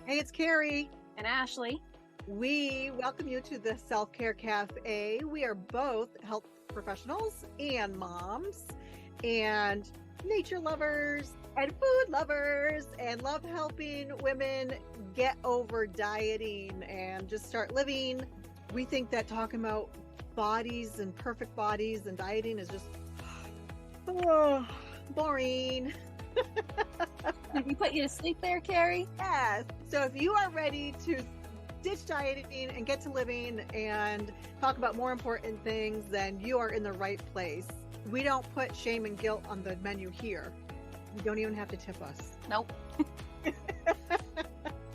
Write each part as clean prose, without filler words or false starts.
Hey, it's Carrie. And Ashley. We welcome you to the Self-Care Cafe. We are both health professionals and moms and nature lovers and food lovers and love helping women get over dieting and just start living. We think that talking about bodies and perfect bodies and dieting is just boring. Did we put you to sleep there, Carrie? Yes. So if you are ready to ditch dieting and get to living and talk about more important things, then you are in the right place. We don't put shame and guilt on the menu here. You don't even have to tip us. Nope.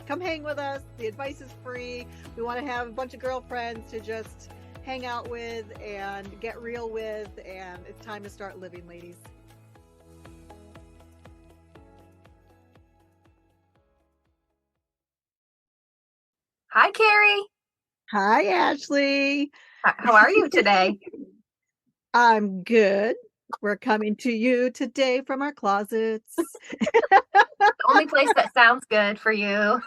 Come hang with us. The advice is free. We want to have a bunch of girlfriends to just hang out with and get real with, and it's time to start living, ladies. Hi, Carrie. Hi, Ashley. How are you today? I'm good. We're coming to you today from our closets. The only place that sounds good for you.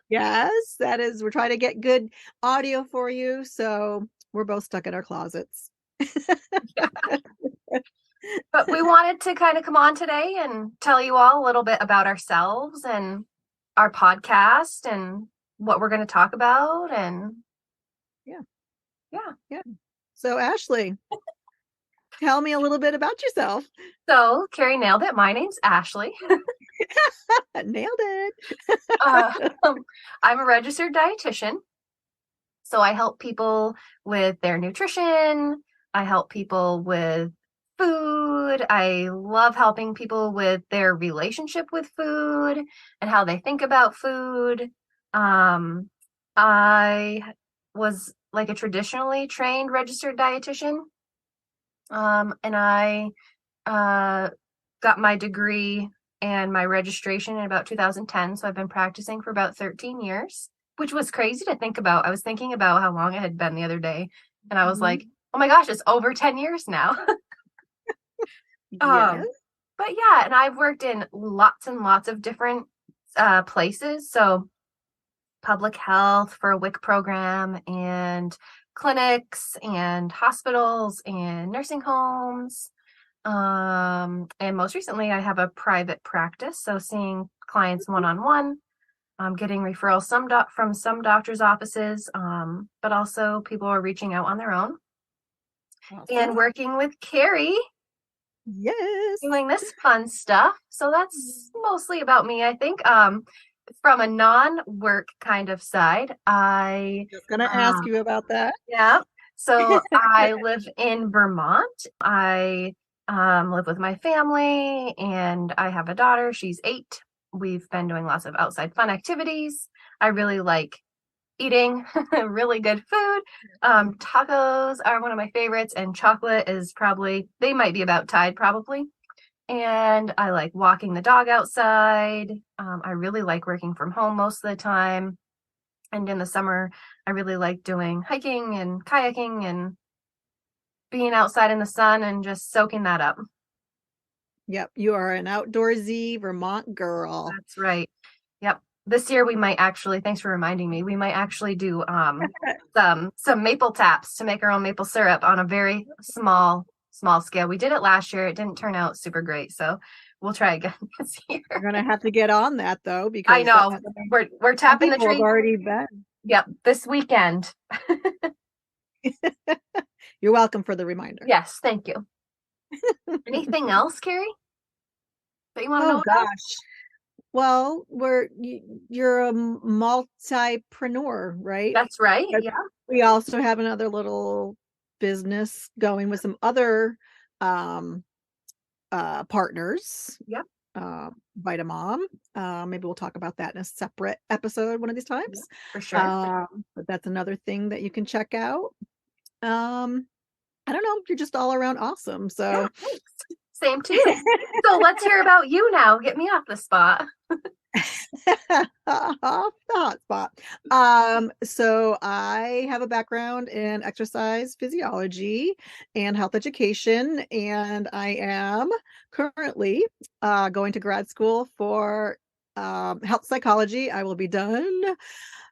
Yes, that is. We're trying to get good audio for you. So we're both stuck in our closets. Yeah. But we wanted to kind of come on today and tell you all a little bit about ourselves and our podcast and what we're going to talk about. And yeah. So Ashley, tell me a little bit about yourself. So Carrie nailed it. My name's Ashley. Nailed it. I'm a registered dietitian. So I help people with their nutrition. I help people with food. I love helping people with their relationship with food and how they think about food. I was like a traditionally trained registered dietitian. And I got my degree and my registration in about 2010. So I've been practicing for about 13 years, which was crazy to think about. I was thinking about how long it had been the other day, and I was like, oh my gosh, it's over 10 years now. Yes. But yeah, and I've worked in lots and lots of different places. So public health for a WIC program and clinics and hospitals and nursing homes. And most recently I have a private practice. So seeing clients one-on-one, getting referrals from some doctors' offices, but also people are reaching out on their own. Awesome. And working with Carrie. Yes. Doing this fun stuff. So that's mostly about me, I think. From a non-work kind of side, I just gonna ask you about that. Yeah. So I live in Vermont. I live with my family, and I have a daughter. She's 8. We've been doing lots of outside fun activities. I really like eating really good food. Tacos are one of my favorites, and chocolate is they might be about tied probably. And I like walking the dog outside. I really like working from home most of the time. And in the summer, I really like doing hiking and kayaking and being outside in the sun and just soaking that up. Yep, you are an outdoorsy Vermont girl. That's right. Yep. This year we might actually, thanks for reminding me, we might actually do some maple taps to make our own maple syrup on a very small scale. We did it last year. It didn't turn out super great, so we'll try again this year. You're gonna have to get on that though, because I know we're tapping the tree. Already been. Yep, this weekend. You're welcome for the reminder. Yes, thank you. Anything else, Carrie, that you want to know gosh. about? Well, you're a multipreneur, right? That's right. Yeah. We also have another little business going with some other partners. Yep. Vitamom. Maybe we'll talk about that in a separate episode one of these times. Yeah, for sure. But that's another thing that you can check out. I don't know. You're just all around awesome. So yeah, thanks. Same to you. So let's hear about you now. Get me off the spot. Off the hot spot. So I have a background in exercise physiology and health education, and I am currently going to grad school for health psychology. I will be done,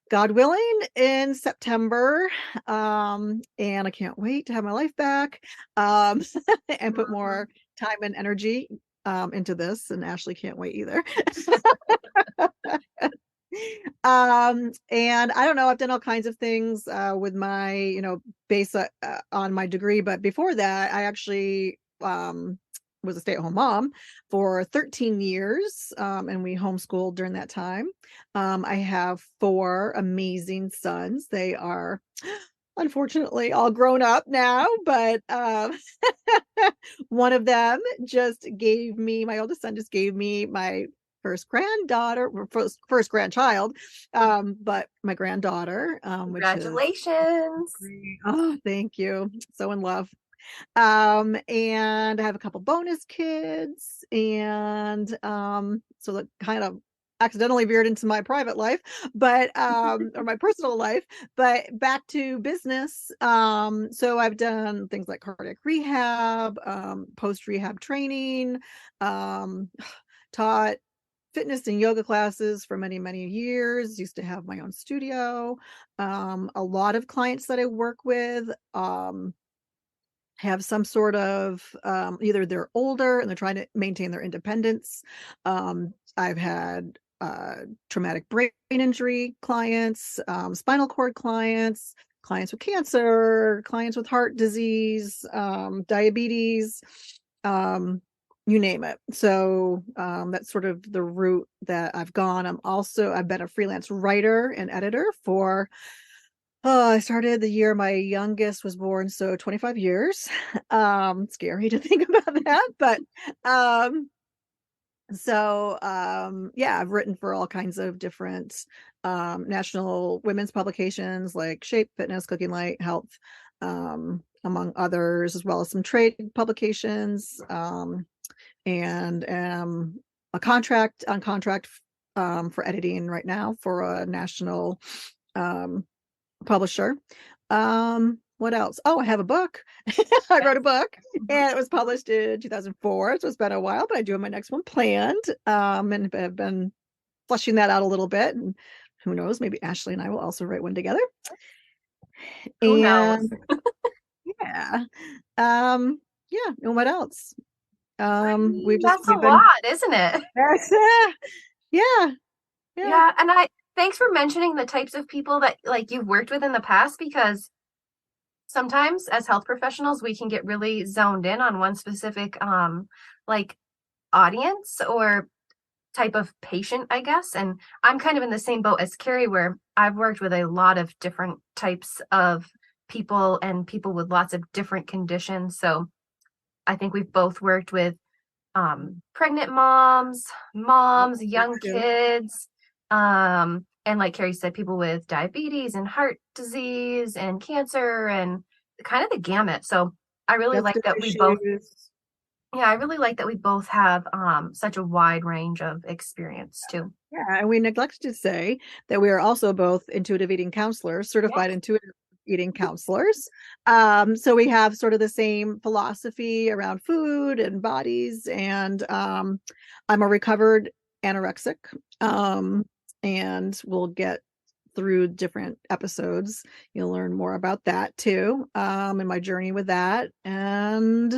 God willing, in September. And I can't wait to have my life back, and put more time and energy into this. And Ashley can't wait either. And I don't know, I've done all kinds of things with my, base on my degree, but before that, I actually was a stay-at-home mom for 13 years, and we homeschooled during that time. I have 4 amazing sons. They are unfortunately all grown up now, but one of them just gave me, my oldest son just gave me my first granddaughter, first grandchild, but my granddaughter, which is Congratulations. great. Oh, thank you. So in love. And I have a couple bonus kids, and so that kind of accidentally veered into my private life, but or my personal life. But back to business. So I've done things like cardiac rehab, post rehab training, taught fitness and yoga classes for many, many years. Used to have my own studio. A lot of clients that I work with have some sort of either they're older and they're trying to maintain their independence. I've had traumatic brain injury clients, spinal cord clients, clients with cancer, clients with heart disease, diabetes, you name it. So that's sort of the route that I've gone. I've been a freelance writer and editor for, I started the year my youngest was born, so 25 years. Scary to think about that, but yeah, I've written for all kinds of different national women's publications like Shape, Fitness, Cooking Light, Health, among others, as well as some trade publications, and on contract for editing right now for a national publisher. What else? Oh, I have a book. I wrote a book, and it was published in 2004, so it's been a while, but I do have my next one planned, and have been fleshing that out a little bit, and who knows, maybe Ashley and I will also write one together. Who knows? And yeah, and what else? That's a we've been lot, isn't it? yeah. Yeah, and thanks for mentioning the types of people that like you've worked with in the past, because sometimes as health professionals we can get really zoned in on one specific like audience or type of patient, I guess. And I'm kind of in the same boat as Carrie, where I've worked with a lot of different types of people and people with lots of different conditions. So I think we've both worked with pregnant moms, young kids, and like Carrie said, people with diabetes and heart disease and cancer and kind of the gamut. So I really like that we both, I really like that we both have such a wide range of experience too. Yeah, and we neglected to say that we are also both intuitive eating counselors, certified intuitive eating counselors. So we have sort of the same philosophy around food and bodies. And I'm a recovered anorexic. And we'll get through different episodes. You'll learn more about that too, in my journey with that. And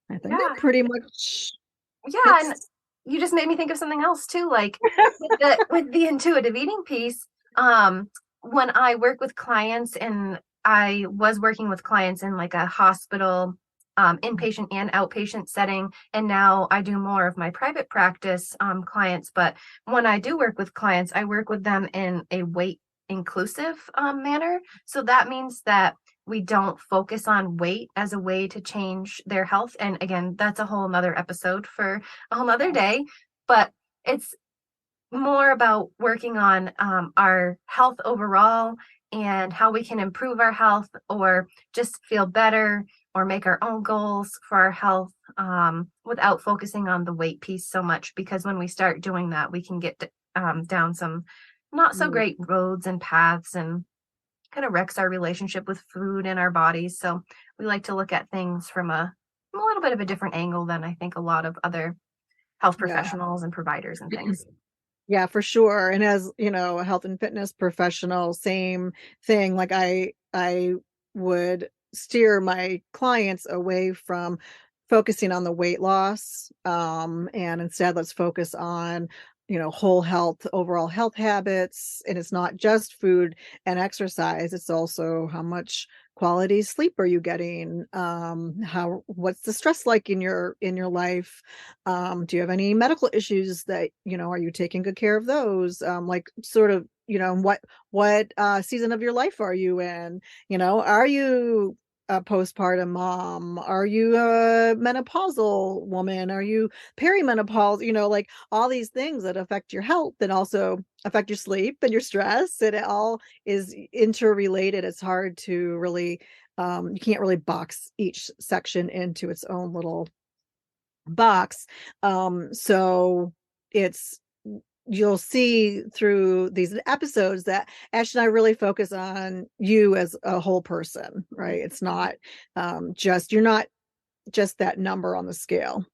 I think that pretty much and you just made me think of something else too, like with the intuitive eating piece. When I work with clients, and I was working with clients in like a hospital, inpatient and outpatient setting, and now I do more of my private practice clients. But when I do work with clients, I work with them in a weight inclusive manner. So that means that we don't focus on weight as a way to change their health. And again, that's a whole nother episode for a whole nother day, but it's more about working on our health overall and how we can improve our health or just feel better or make our own goals for our health, without focusing on the weight piece so much. Because when we start doing that, we can get down some not so great roads and paths, and kind of wrecks our relationship with food and our bodies. So we like to look at things from a little bit of a different angle than I think a lot of other health professionals and providers and things. Yeah, for sure. And as, a health and fitness professional, same thing. Like I would steer my clients away from focusing on the weight loss. And instead let's focus on, whole health, overall health habits. And it's not just food and exercise, it's also how much quality sleep are you getting? What's the stress like in your life? Do you have any medical issues that, are you taking good care of those? Like sort of, what season of your life are you in? Are you a postpartum mom? Are you a menopausal woman? Are you perimenopause? Like all these things that affect your health and also affect your sleep and your stress. And it all is interrelated. It's hard to really, you can't really box each section into its own little box. So it's you'll see through these episodes that Ash and I really focus on you as a whole person, right? It's not you're not just that number on the scale.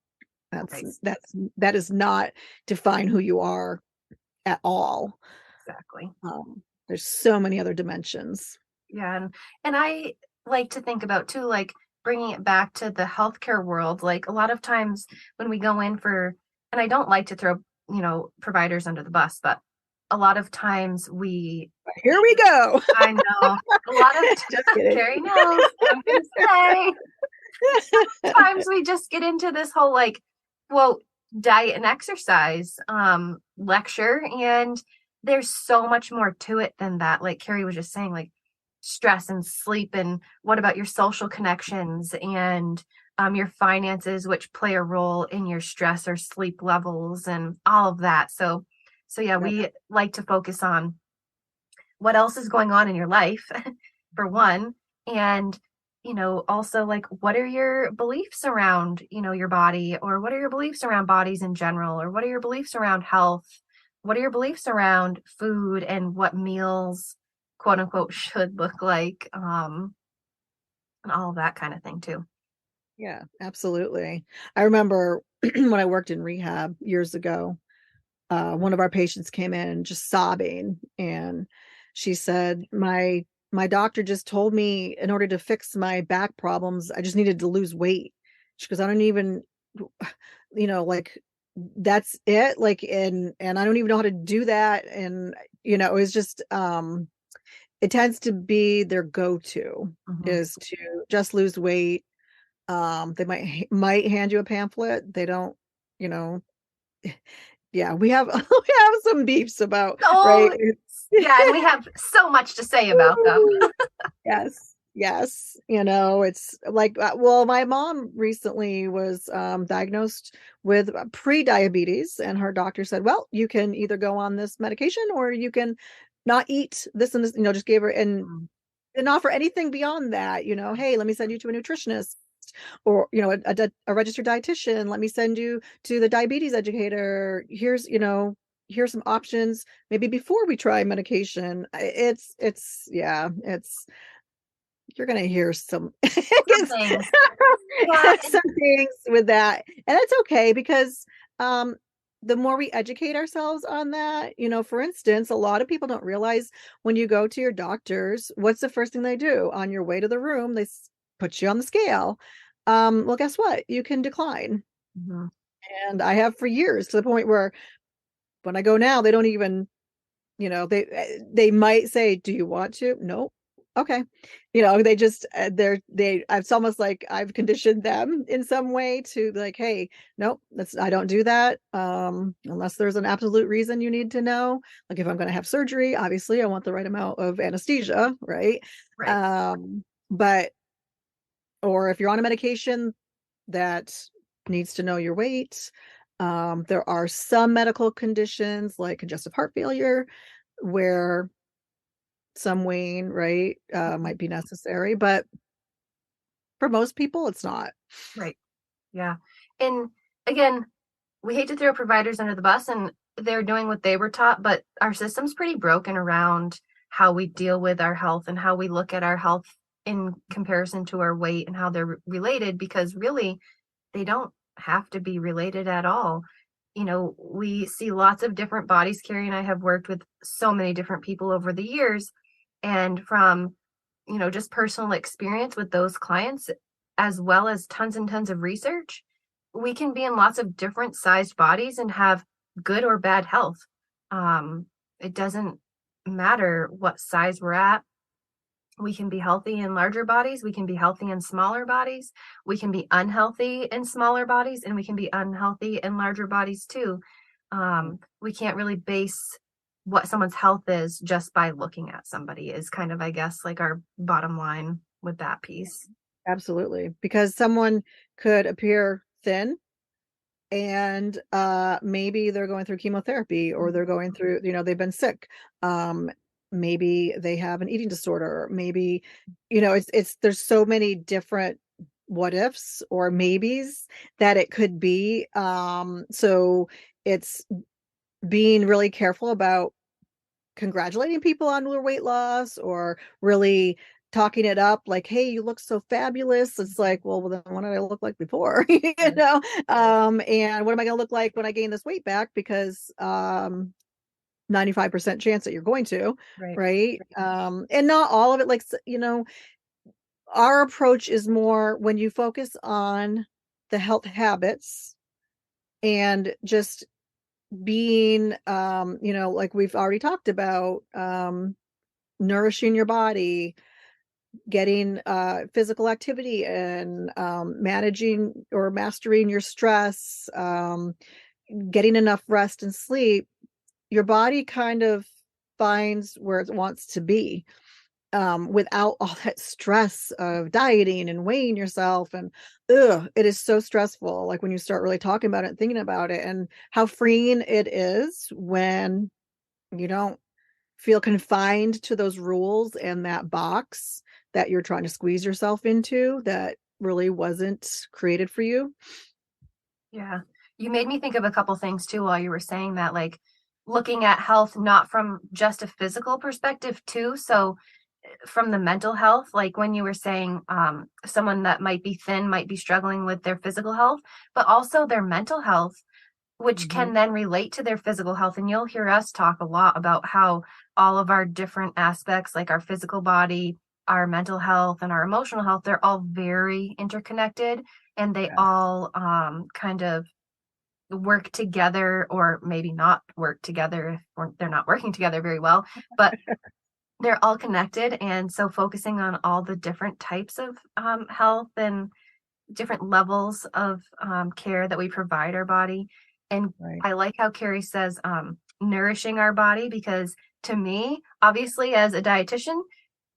That's Right. that is not define who you are at all. Exactly. There's so many other dimensions. Yeah, and I like to think about too, like bringing it back to the healthcare world. Like a lot of times when we go in for, and I don't like to throw, providers under the bus, but a lot of times Here we go. I know, a lot of Just kidding. Carrie knows what I'm gonna say. Times we just get into this whole like, quote, diet and exercise lecture, and there's so much more to it than that. Like Carrie was just saying, like stress and sleep, and what about your social connections and your finances, which play a role in your stress or sleep levels and all of that. So yeah, Yep. we like to focus on what else is going on in your life for one, and also like what are your beliefs around your body, or what are your beliefs around bodies in general, or what are your beliefs around health, what are your beliefs around food and what meals quote unquote should look like, and all of that kind of thing too. Yeah, absolutely. I remember when I worked in rehab years ago, one of our patients came in just sobbing, and she said, my doctor just told me in order to fix my back problems, I just needed to lose weight. She goes, I don't even, like that's it. Like, and I don't even know how to do that. And, it was just, it tends to be their go-to Hmm. is to just lose weight. They might hand you a pamphlet. They don't, you know, yeah, we have we have some beefs about, right? Oh yeah, and we have so much to say about them. Yes, yes. It's like, well, my mom recently was diagnosed with pre-diabetes, and her doctor said, well, you can either go on this medication or you can not eat this and this, just gave her and offer anything beyond that, hey, let me send you to a nutritionist or, a registered dietitian. Let me send you to the diabetes educator. Here's some options maybe before we try medication. It's yeah, it's you're gonna hear some Some things. Yeah. some things with that, and it's okay because um the more we educate ourselves on that, for instance, a lot of people don't realize when you go to your doctors, what's the first thing they do on your way to the room? They put you on the scale. Well, guess what? You can decline, Mhm. and I have for years, to the point where when I go now, they don't even, they might say, do you want to? Nope. Okay. They just it's almost like I've conditioned them in some way to like, hey, nope, I don't do that unless there's an absolute reason you need to know. Like if I'm going to have surgery, obviously I want the right amount of anesthesia, right? Right. But or if you're on a medication that needs to know your weight. There are some medical conditions like congestive heart failure where some weighing, right, might be necessary, but for most people, it's not. Right. Yeah. And again, we hate to throw providers under the bus, and they're doing what they were taught, but our system's pretty broken around how we deal with our health and how we look at our health in comparison to our weight and how they're related, because really they don't have to be related at all. we see lots of different bodies. Carrie and I have worked with so many different people over the years. And from, just personal experience with those clients, as well as tons and tons of research, we can be in lots of different sized bodies and have good or bad health. It doesn't matter what size we're at. We can be healthy in larger bodies. We can be healthy in smaller bodies. We can be unhealthy in smaller bodies, and we can be unhealthy in larger bodies too. We can't really base what someone's health is just by looking at somebody, is kind of, I guess, like our bottom line with that piece. Absolutely. Because someone could appear thin and maybe they're going through chemotherapy, or they're going through, they've been sick. Um Maybe they have an eating disorder. Maybe, it's there's so many different what ifs or maybes that it could be. So it's being really careful about congratulating people on their weight loss, or really talking it up like, hey, you look so fabulous. It's like, well, then what did I look like before? Right. And what am I going to look like when I gain this weight back? Because 95% chance that you're going to, Right. right? And not all of it, like, our approach is more when you focus on the health habits and just being, like we've already talked about, nourishing your body, getting physical activity, and managing or mastering your stress, getting enough rest and sleep, your body kind of finds where it wants to be, without all that stress of dieting and weighing yourself. And it is so stressful, like when you start really talking about it and thinking about it, and how freeing it is when you don't feel confined to those rules and that box that you're trying to squeeze yourself into, that really wasn't created for you. Yeah. You made me think of a couple things too while you were saying that, like looking at health not from just a physical perspective too. So from the mental health, like when you were saying someone that might be thin might be struggling with their physical health, but also their mental health, which Mhm. can then relate to their physical health. And you'll hear us talk a lot about how all of our different aspects, like our physical body, our mental health, and our emotional health, they're all very interconnected, and they Yeah. all kind of work together, or maybe not work together if they're not working together very well, but they're all connected. And so focusing on all the different types of health and different levels of care that we provide our body. And Right. I like how Carrie says nourishing our body, because to me, obviously, as a dietitian,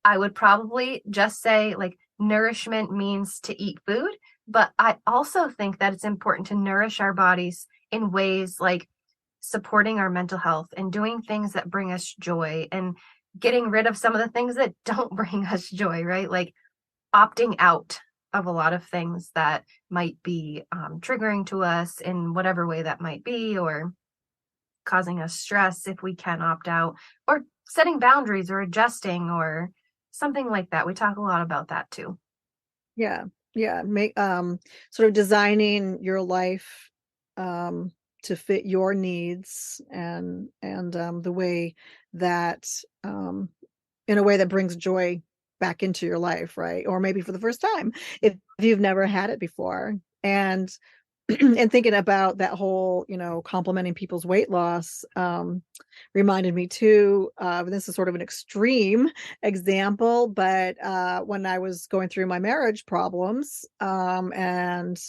I would probably just say like nourishment means to eat food. But I also think that it's important to nourish our bodies in ways like supporting our mental health and doing things that bring us joy, and getting rid of some of the things that don't bring us joy, right? Like opting out of a lot of things that might be triggering to us in whatever way that might be, or causing us stress if we can opt out, or setting boundaries or adjusting or something like that. We talk a lot about that too. Yeah. Yeah. Make sort of designing your life um to fit your needs, and the way that, um in a way that brings joy back into your life, right? Or maybe for the first time, if you've never had it before. And and thinking about that whole, complimenting people's weight loss, reminded me too, this is sort of an extreme example, but when I was going through my marriage problems, and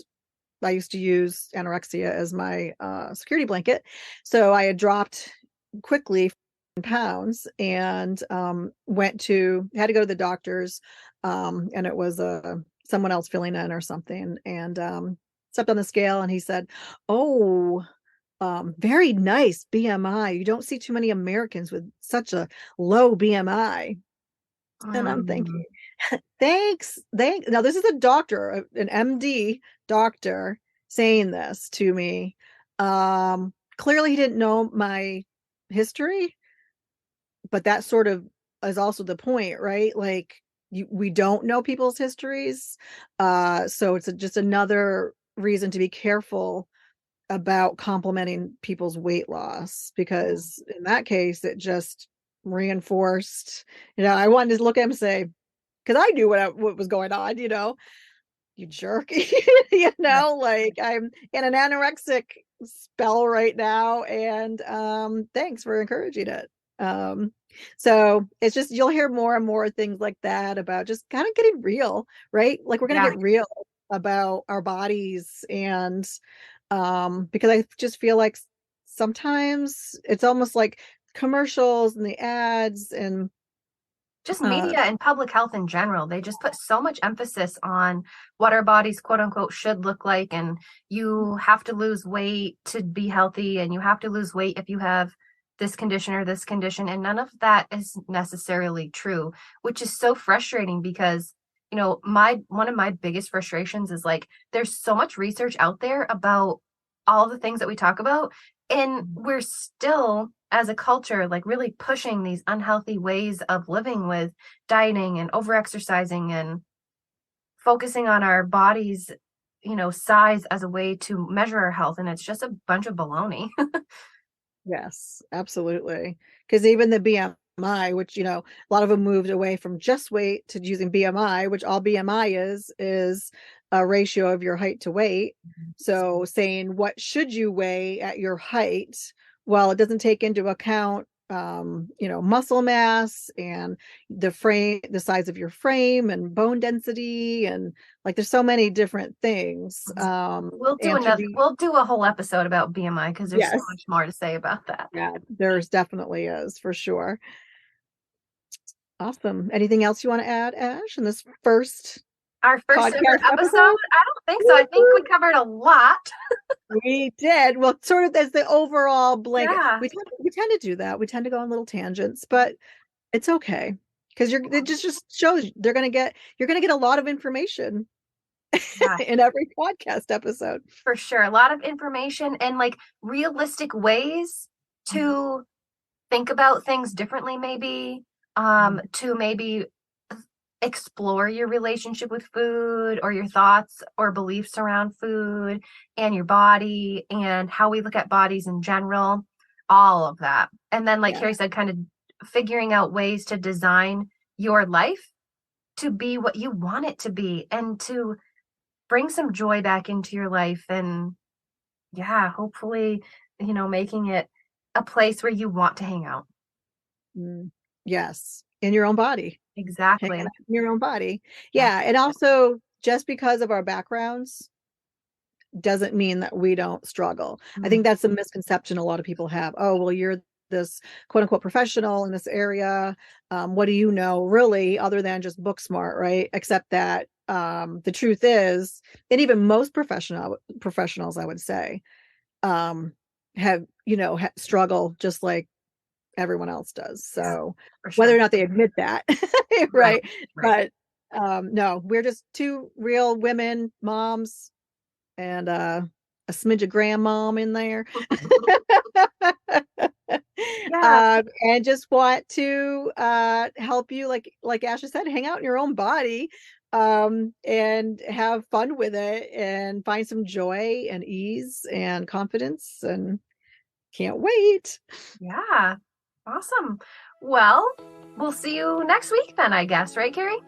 I used to use anorexia as my security blanket. So I had dropped quickly pounds, and had to go to the doctors, and it was someone else filling in or something, and stepped on the scale, and he said, "Oh, very nice BMI. You don't see too many Americans with such a low BMI." And I'm Mm, thinking, thanks. Now this is a doctor, an MD doctor saying this to me. Clearly he didn't know my history, but that sort of is also the point, right? Like, we don't know people's histories. So it's just another reason to be careful about complimenting people's weight loss, because in that case, it just reinforced, I wanted to look at him and say, because I knew what was going on, you jerk, like I'm in an anorexic spell right now, and thanks for encouraging it. So it's just, you'll hear more and more things like that about just kind of getting real, right? Like we're gonna get real about our bodies, and because I just feel like sometimes it's almost like commercials and the ads and just media and public health in general. They just put so much emphasis on what our bodies, quote unquote, should look like. And you have to lose weight to be healthy, and you have to lose weight if you have this condition or this condition. And none of that is necessarily true, which is so frustrating because, one of my biggest frustrations is like, there's so much research out there about all the things that we talk about. And we're still, as a culture, like really pushing these unhealthy ways of living with dieting and overexercising and focusing on our bodies, size as a way to measure our health. And it's just a bunch of baloney. Yes, absolutely. Because even the BMI, which, a lot of them moved away from just weight to using BMI, which all BMI is a ratio of your height to weight. So saying, what should you weigh at your height? Well, it doesn't take into account, muscle mass and the size of your frame and bone density. And like, there's so many different things. We'll do a whole episode about BMI because there's so much more to say about that. Yeah, there's definitely is, for sure. Awesome. Anything else you want to add, Ash, in this our first episode? I don't think so. I think we covered a lot. We did. Well, sort of as the overall blanket. Yeah. We tend to do that. We tend to go on little tangents, but it's okay, because it just shows you're gonna get a lot of information in every podcast episode. For sure. A lot of information and like realistic ways to think about things differently, maybe, to maybe explore your relationship with food or your thoughts or beliefs around food and your body and how we look at bodies in general, all of that. And then, like Carrie said, kind of figuring out ways to design your life to be what you want it to be and to bring some joy back into your life. And hopefully, making it a place where you want to hang out. Yes. In your own body. Exactly. In your own body. Yeah. And also, just because of our backgrounds doesn't mean that we don't struggle. I think that's a misconception a lot of people have. Oh, well, you're this quote unquote professional in this area. What do you know really, other than just book smart, right? Except that the truth is, and even most professionals, I would say, have struggle just like everyone else does. So whether or not they admit that, right? But no, we're just two real women, moms, and a smidge of grandmom in there. And just want to help you, like Asha said, hang out in your own body, and have fun with it and find some joy and ease and confidence, and can't wait. Yeah. Awesome. Well, we'll see you next week then, I guess, right, Carrie?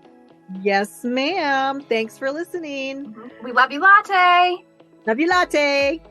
Yes, ma'am. Thanks for listening. We love you, Latte. Love you, Latte.